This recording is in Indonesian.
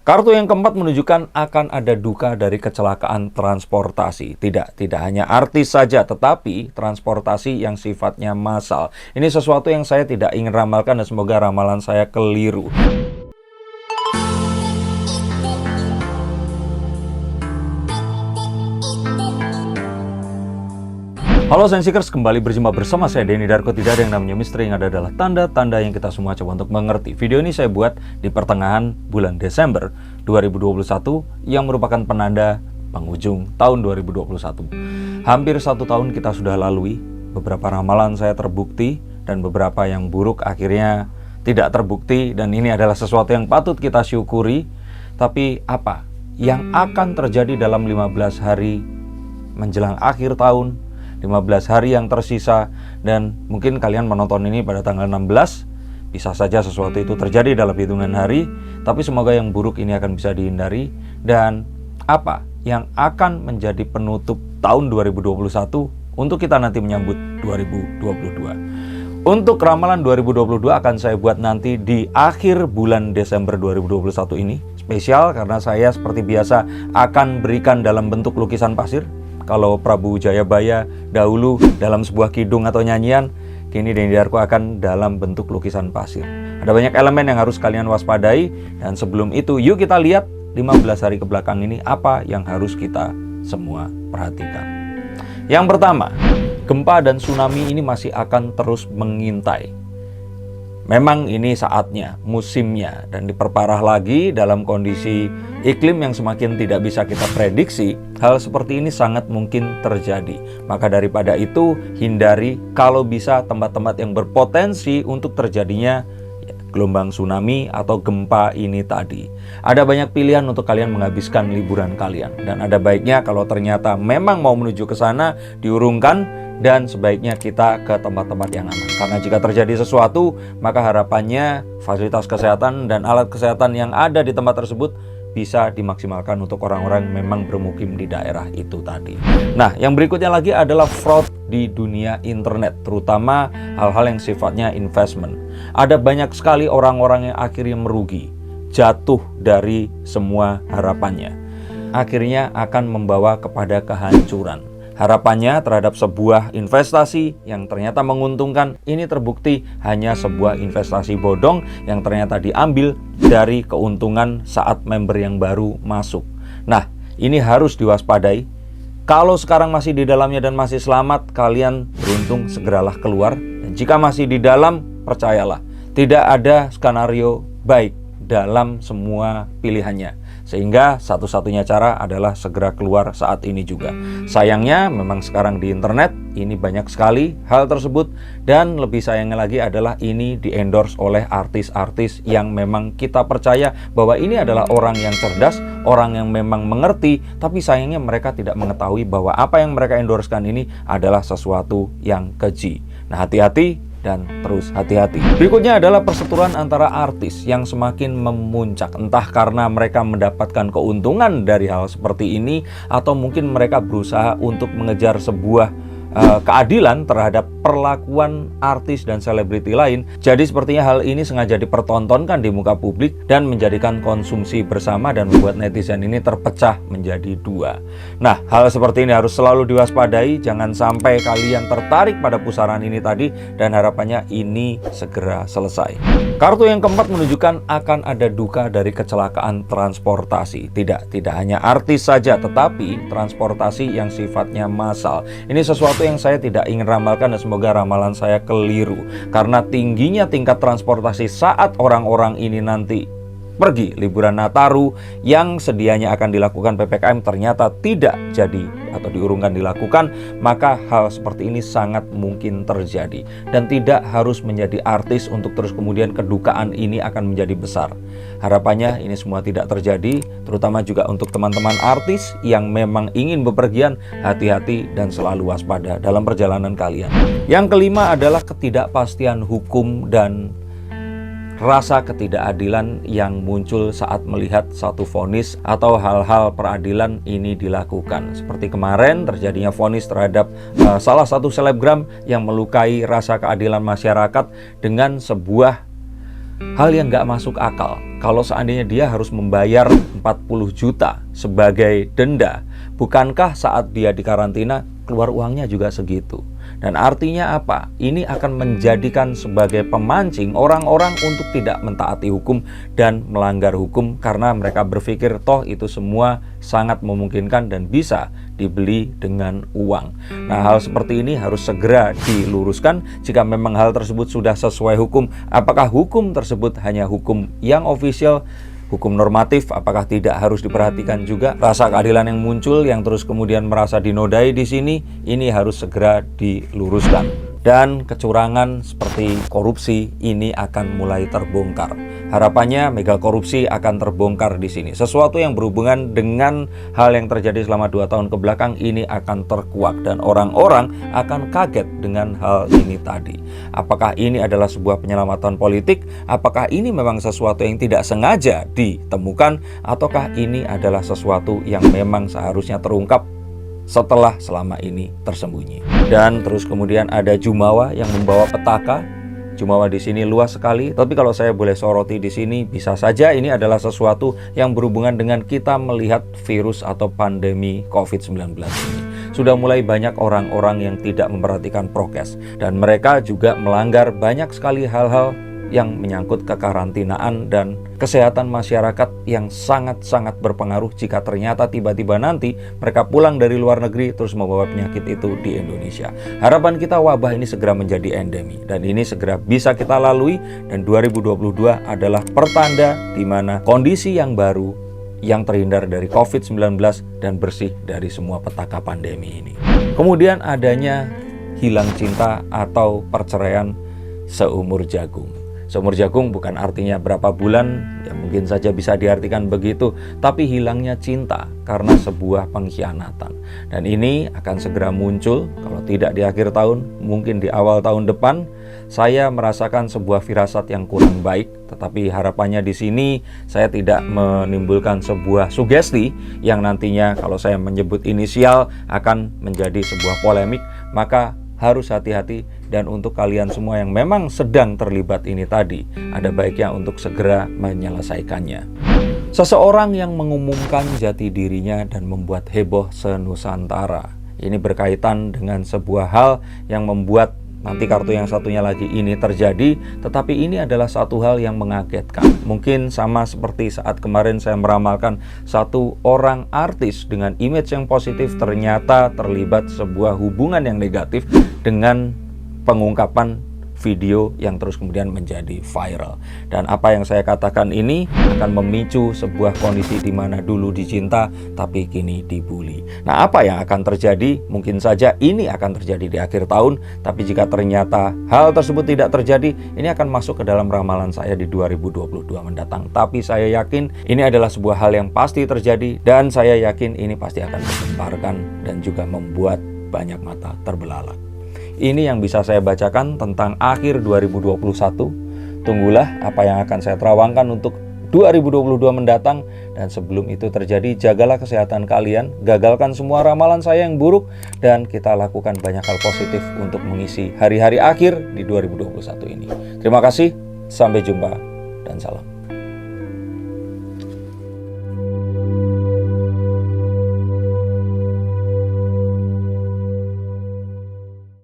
Kartu yang keempat menunjukkan akan ada duka dari kecelakaan transportasi. Tidak hanya artis saja, tetapi transportasi yang sifatnya massal. Ini sesuatu yang saya tidak ingin ramalkan dan semoga ramalan saya keliru. Halo Sensikers, kembali berjumpa bersama saya Denny Darko. Tidak ada yang namanya misteri, yang ada adalah tanda-tanda yang kita semua coba untuk mengerti. Video ini saya buat di pertengahan bulan Desember 2021 yang merupakan penanda penghujung tahun 2021. Hampir 1 tahun kita sudah lalui, beberapa ramalan saya terbukti dan beberapa yang buruk akhirnya tidak terbukti, dan ini adalah sesuatu yang patut kita syukuri. Tapi apa yang akan terjadi dalam 15 hari menjelang akhir tahun, 15 hari yang tersisa, dan mungkin kalian menonton ini pada tanggal 16, bisa saja sesuatu itu terjadi dalam hitungan hari, tapi semoga yang buruk ini akan bisa dihindari. Dan apa yang akan menjadi penutup tahun 2021 untuk kita nanti menyambut 2022. Untuk ramalan 2022 akan saya buat nanti di akhir bulan Desember 2021 ini. Spesial karena saya seperti biasa akan berikan dalam bentuk lukisan pasir. Kalau Prabu Jayabaya dahulu dalam sebuah kidung atau nyanyian, kini Denny Darko akan dalam bentuk lukisan pasir. Ada banyak elemen yang harus kalian waspadai, dan sebelum itu yuk kita lihat 15 hari ke belakang ini apa yang harus kita semua perhatikan. Yang pertama, gempa dan tsunami ini masih akan terus mengintai. Memang ini saatnya, musimnya, dan diperparah lagi dalam kondisi iklim yang semakin tidak bisa kita prediksi. Hal seperti ini sangat mungkin terjadi. Maka daripada itu, hindari kalau bisa tempat-tempat yang berpotensi untuk terjadinya gelombang tsunami atau gempa ini tadi. Ada banyak pilihan untuk kalian menghabiskan liburan kalian, dan ada baiknya kalau ternyata memang mau menuju ke sana, diurungkan dan sebaiknya kita ke tempat-tempat yang aman. Karena jika terjadi sesuatu, maka harapannya fasilitas kesehatan dan alat kesehatan yang ada di tempat tersebut bisa dimaksimalkan untuk orang-orang yang memang bermukim di daerah itu tadi. Nah, yang berikutnya lagi adalah fraud di dunia internet, terutama hal-hal yang sifatnya investment. Ada banyak sekali orang-orang yang akhirnya merugi, jatuh dari semua harapannya. Akhirnya akan membawa kepada kehancuran. Harapannya terhadap sebuah investasi yang ternyata menguntungkan, ini terbukti hanya sebuah investasi bodong yang ternyata diambil dari keuntungan saat member yang baru masuk. Nah, ini harus diwaspadai. Kalau sekarang masih di dalamnya dan masih selamat, kalian beruntung, segeralah keluar. Dan jika masih di dalam, percayalah, tidak ada skenario baik dalam semua pilihannya. Sehingga satu-satunya cara adalah segera keluar saat ini juga. Sayangnya memang sekarang di internet ini banyak sekali hal tersebut, dan lebih sayangnya lagi adalah ini di-endorse oleh artis-artis yang memang kita percaya bahwa ini adalah orang yang cerdas, orang yang memang mengerti, tapi sayangnya mereka tidak mengetahui bahwa apa yang mereka endorsekan ini adalah sesuatu yang keji. Nah, hati-hati dan terus hati-hati. Berikutnya adalah perseteruan antara artis yang semakin memuncak, entah karena mereka mendapatkan keuntungan dari hal seperti ini, atau mungkin mereka berusaha untuk mengejar sebuah keadilan terhadap perlakuan artis dan selebriti lain. Jadi sepertinya hal ini sengaja dipertontonkan di muka publik dan menjadikan konsumsi bersama dan membuat netizen ini terpecah menjadi dua. Nah, hal seperti ini harus selalu diwaspadai. Jangan sampai kalian tertarik pada pusaran ini tadi, dan harapannya ini segera selesai. Kartu yang keempat menunjukkan akan ada duka dari kecelakaan transportasi. Tidak hanya artis saja, tetapi transportasi yang sifatnya massal. Ini sesuatu yang saya tidak ingin ramalkan dan semoga ramalan saya keliru. Karena tingginya tingkat transportasi saat orang-orang ini nanti pergi liburan Nataru yang sedianya akan dilakukan PPKM ternyata tidak jadi atau diurungkan dilakukan, maka hal seperti ini sangat mungkin terjadi. Dan tidak harus menjadi artis untuk terus kemudian kedukaan ini akan menjadi besar. Harapannya ini semua tidak terjadi, terutama juga untuk teman-teman artis yang memang ingin bepergian. Hati-hati dan selalu waspada dalam perjalanan kalian. Yang kelima adalah ketidakpastian hukum dan rasa ketidakadilan yang muncul saat melihat satu vonis atau hal-hal peradilan ini dilakukan. Seperti kemarin terjadinya vonis terhadap salah satu selebgram yang melukai rasa keadilan masyarakat dengan sebuah hal yang nggak masuk akal. kalau seandainya dia harus membayar 40 juta sebagai denda, bukankah saat dia dikarantina keluar uangnya juga segitu? Dan artinya apa? Ini akan menjadikan sebagai pemancing orang-orang untuk tidak mentaati hukum dan melanggar hukum karena mereka berpikir toh itu semua sangat memungkinkan dan bisa dibeli dengan uang. Nah, hal seperti ini harus segera diluruskan. Jika memang hal tersebut sudah sesuai hukum, apakah hukum tersebut hanya hukum yang official, hukum normatif, apakah tidak harus diperhatikan juga rasa keadilan yang muncul yang terus kemudian merasa dinodai di sini? Ini harus segera diluruskan. Dan kecurangan seperti korupsi ini akan mulai terbongkar. Harapannya mega korupsi akan terbongkar di sini. Sesuatu yang berhubungan dengan hal yang terjadi selama 2 tahun kebelakang ini akan terkuak dan orang-orang akan kaget dengan hal ini tadi. Apakah ini adalah sebuah penyelamatan politik? Apakah ini memang sesuatu yang tidak sengaja ditemukan? Ataukah ini adalah sesuatu yang memang seharusnya terungkap setelah selama ini tersembunyi? Dan terus kemudian ada Jumawa yang membawa petaka. Jumawa di sini luas sekali, tapi kalau saya boleh soroti di sini, bisa saja ini adalah sesuatu yang berhubungan dengan kita melihat virus atau pandemi COVID-19 ini. Sudah mulai banyak orang-orang yang tidak memperhatikan prokes, dan mereka juga melanggar banyak sekali hal-hal yang menyangkut kekarantinaan dan kesehatan masyarakat yang sangat-sangat berpengaruh jika ternyata tiba-tiba nanti mereka pulang dari luar negeri terus membawa penyakit itu di Indonesia. Harapan kita wabah ini segera menjadi endemi dan ini segera bisa kita lalui, dan 2022 adalah pertanda di mana kondisi yang baru yang terhindar dari COVID-19 dan bersih dari semua petaka pandemi ini. Kemudian adanya hilang cinta atau perceraian seumur jagung. Seumur jagung bukan artinya berapa bulan, ya mungkin saja bisa diartikan begitu, tapi hilangnya cinta karena sebuah pengkhianatan. Dan ini akan segera muncul, kalau tidak di akhir tahun, mungkin di awal tahun depan. Saya merasakan sebuah firasat yang kurang baik, tetapi harapannya di sini saya tidak menimbulkan sebuah sugesti yang nantinya kalau saya menyebut inisial akan menjadi sebuah polemik, maka harus hati-hati. Dan untuk kalian semua yang memang sedang terlibat ini tadi, ada baiknya untuk segera menyelesaikannya. Seseorang yang mengumumkan jati dirinya dan membuat heboh senusantara. Ini berkaitan dengan sebuah hal yang membuat nanti kartu yang satunya lagi ini terjadi, tetapi ini adalah satu hal yang mengagetkan. Mungkin sama seperti saat kemarin saya meramalkan satu orang artis dengan image yang positif ternyata terlibat sebuah hubungan yang negatif dengan pengungkapan video yang terus kemudian menjadi viral. Dan apa yang saya katakan ini akan memicu sebuah kondisi di mana dulu dicinta tapi kini dibully. Nah, apa yang akan terjadi? Mungkin saja ini akan terjadi di akhir tahun, tapi jika ternyata hal tersebut tidak terjadi, ini akan masuk ke dalam ramalan saya di 2022 mendatang. Tapi saya yakin ini adalah sebuah hal yang pasti terjadi, dan saya yakin ini pasti akan menggemparkan dan juga membuat banyak mata terbelalak. Ini yang bisa saya bacakan tentang akhir 2021. Tunggulah apa yang akan saya terawangkan untuk 2022 mendatang. Dan sebelum itu terjadi, jagalah kesehatan kalian, gagalkan semua ramalan saya yang buruk, dan kita lakukan banyak hal positif untuk mengisi hari-hari akhir di 2021 ini. Terima kasih, sampai jumpa, dan salam.